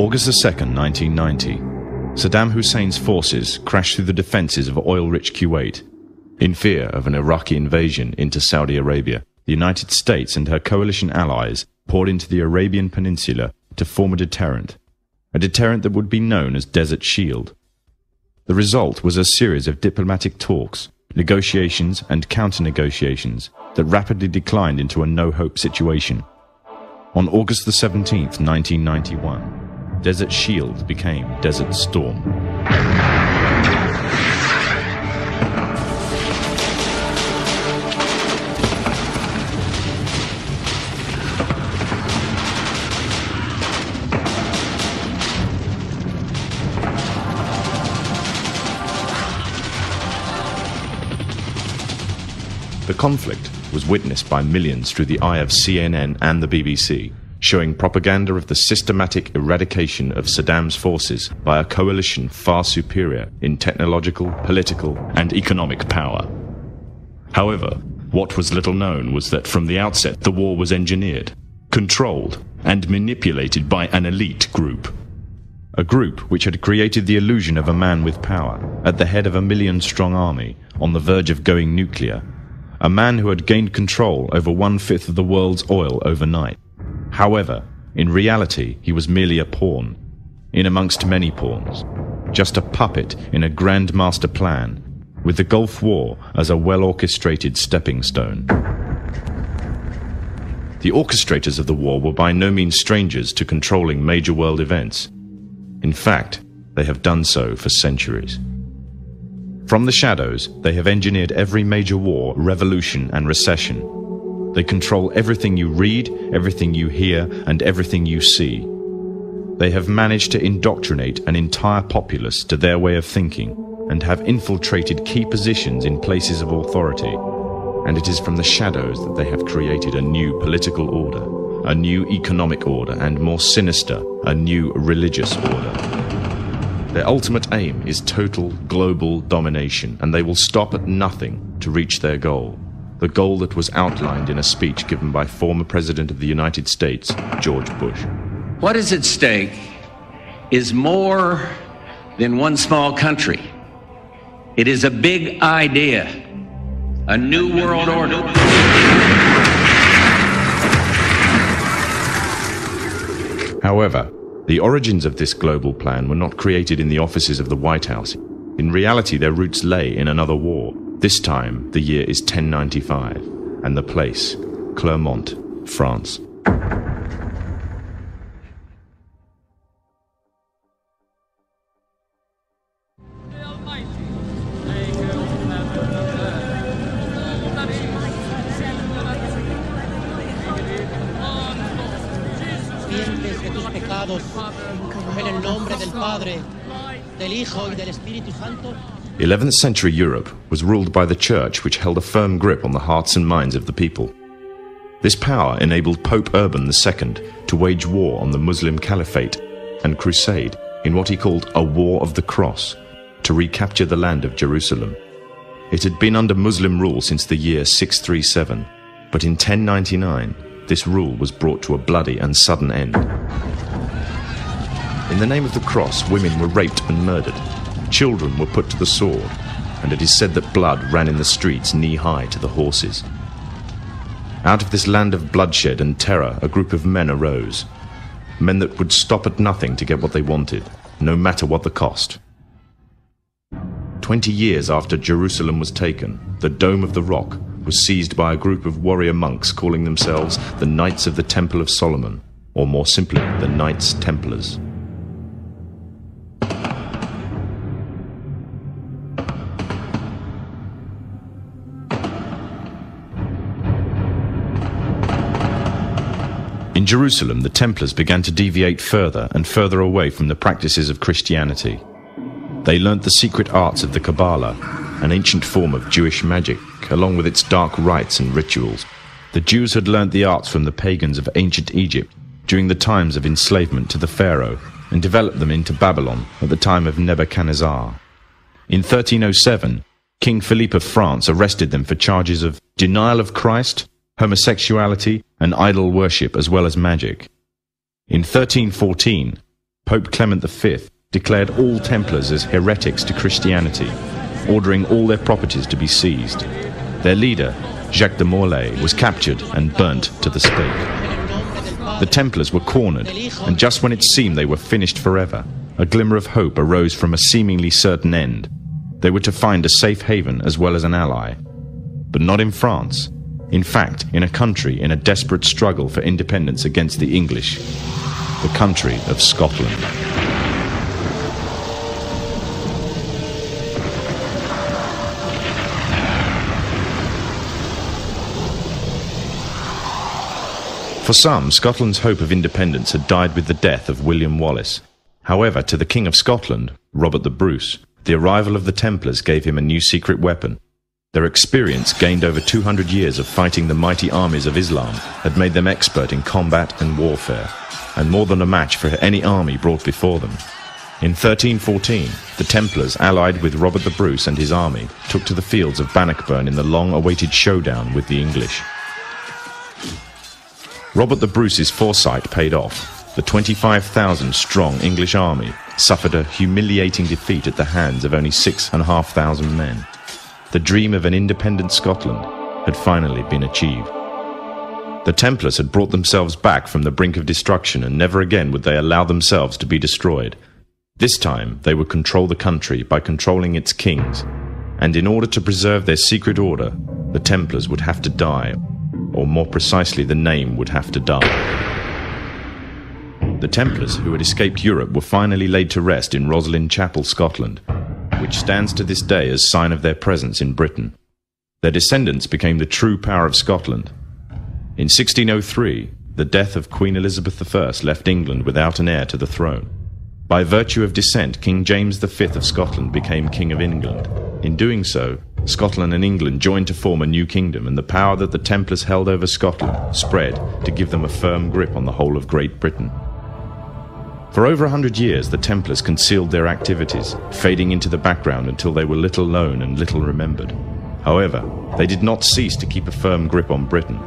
August 2nd, 1990, Saddam Hussein's forces crashed through the defences of oil-rich Kuwait. In fear of an Iraqi invasion into Saudi Arabia, the United States and her coalition allies poured into the Arabian Peninsula to form a deterrent that would be known as Desert Shield. The result was a series of diplomatic talks, negotiations and counter-negotiations that rapidly declined into a no-hope situation. On August 17th, 1991, Desert Shield became Desert Storm. The conflict was witnessed by millions through the eye of CNN and the BBC, showing propaganda of the systematic eradication of Saddam's forces by a coalition far superior in technological, political, and economic power. However, what was little known was that from the outset the war was engineered, controlled, and manipulated by an elite group. A group which had created the illusion of a man with power, at the head of a million-strong army, on the verge of going nuclear. A man who had gained control over 1/5 of the world's oil overnight. However, in reality, he was merely a pawn, in amongst many pawns, just a puppet in a grand master plan, with the Gulf War as a well-orchestrated stepping stone. The orchestrators of the war were by no means strangers to controlling major world events. In fact, they have done so for centuries. From the shadows, they have engineered every major war, revolution, and recession. They control everything you read, everything you hear, and everything you see. They have managed to indoctrinate an entire populace to their way of thinking, and have infiltrated key positions in places of authority. And it is from the shadows that they have created a new political order, a new economic order, and more sinister, a new religious order. Their ultimate aim is total global domination, and they will stop at nothing to reach their goal. The goal that was outlined in a speech given by former President of the United States, George Bush. What is at stake is more than one small country. It is a big idea, a new world order. However, the origins of this global plan were not created in the offices of the White House. In reality, their roots lay in another war. This time, the year is 1095, and the place, Clermont, France. The 11th century Europe was ruled by the Church, which held a firm grip on the hearts and minds of the people. This power enabled Pope Urban II to wage war on the Muslim Caliphate and crusade in what he called a War of the Cross, to recapture the land of Jerusalem. It had been under Muslim rule since the year 637, but in 1099 this rule was brought to a bloody and sudden end. In the name of the cross, women were raped and murdered. Children were put to the sword, and it is said that blood ran in the streets knee-high to the horses. Out of this land of bloodshed and terror, a group of men arose. Men that would stop at nothing to get what they wanted, no matter what the cost. 20 years after Jerusalem was taken, the Dome of the Rock was seized by a group of warrior monks calling themselves the Knights of the Temple of Solomon, or more simply, the Knights Templars. In Jerusalem, the Templars began to deviate further and further away from the practices of Christianity. They learnt the secret arts of the Kabbalah, an ancient form of Jewish magic, along with its dark rites and rituals. The Jews had learnt the arts from the pagans of ancient Egypt during the times of enslavement to the Pharaoh, and developed them into Babylon at the time of Nebuchadnezzar. In 1307, King Philippe of France arrested them for charges of denial of Christ, homosexuality, and idol worship, as well as magic. In 1314, Pope Clement V declared all Templars as heretics to Christianity, ordering all their properties to be seized. Their leader, Jacques de Molay, was captured and burnt to the stake. The Templars were cornered, and just when it seemed they were finished forever, a glimmer of hope arose from a seemingly certain end. They were to find a safe haven as well as an ally. But not in France. In fact, in a country in a desperate struggle for independence against the English. The country of Scotland. For some, Scotland's hope of independence had died with the death of William Wallace. However, to the King of Scotland, Robert the Bruce, the arrival of the Templars gave him a new secret weapon. Their experience, gained over 200 years of fighting the mighty armies of Islam, had made them expert in combat and warfare, and more than a match for any army brought before them. In 1314, the Templars, allied with Robert the Bruce and his army, took to the fields of Bannockburn in the long-awaited showdown with the English. Robert the Bruce's foresight paid off. The 25,000-strong English army suffered a humiliating defeat at the hands of only 6,500 men. The dream of an independent Scotland had finally been achieved. The Templars had brought themselves back from the brink of destruction, and never again would they allow themselves to be destroyed. This time they would control the country by controlling its kings, and in order to preserve their secret order, the Templars would have to die, or more precisely, the name would have to die. The Templars who had escaped Europe were finally laid to rest in Roslin Chapel, Scotland, which stands to this day as sign of their presence in Britain. Their descendants became the true power of Scotland. In 1603, the death of Queen Elizabeth I left England without an heir to the throne. By virtue of descent, King James V of Scotland became King of England. In doing so, Scotland and England joined to form a new kingdom, and the power that the Templars held over Scotland spread to give them a firm grip on the whole of Great Britain. For over 100 years, the Templars concealed their activities, fading into the background until they were little known and little remembered. However, they did not cease to keep a firm grip on Britain.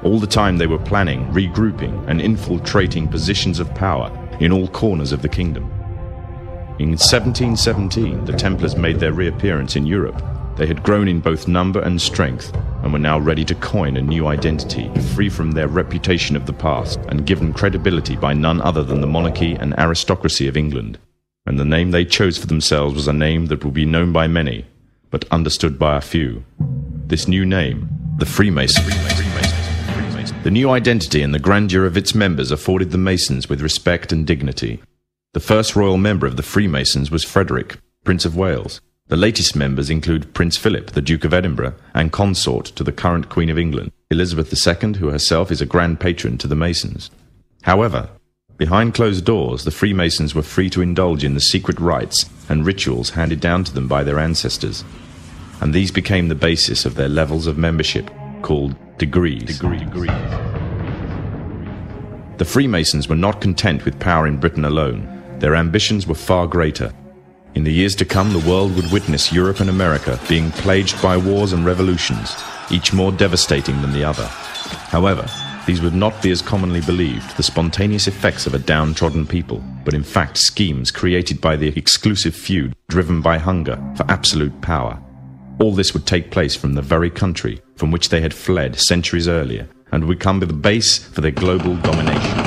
All the time they were planning, regrouping, and infiltrating positions of power in all corners of the kingdom. In 1717, the Templars made their reappearance in Europe. They had grown in both number and strength, and were now ready to coin a new identity, free from their reputation of the past, and given credibility by none other than the monarchy and aristocracy of England. And the name they chose for themselves was a name that would be known by many, but understood by a few. This new name, the Freemasons. The new identity and the grandeur of its members afforded the Masons with respect and dignity. The first royal member of the Freemasons was Frederick, Prince of Wales. The latest members include Prince Philip, the Duke of Edinburgh, and consort to the current Queen of England, Elizabeth II, who herself is a grand patron to the Masons. However, behind closed doors, the Freemasons were free to indulge in the secret rites and rituals handed down to them by their ancestors, and these became the basis of their levels of membership, called degrees. The Freemasons were not content with power in Britain alone. Their ambitions were far greater. In the years to come, the world would witness Europe and America being plagued by wars and revolutions, each more devastating than the other. However, these would not be as commonly believed, the spontaneous effects of a downtrodden people, but in fact schemes created by the exclusive few driven by hunger for absolute power. All this would take place from the very country from which they had fled centuries earlier, and would become the base for their global domination.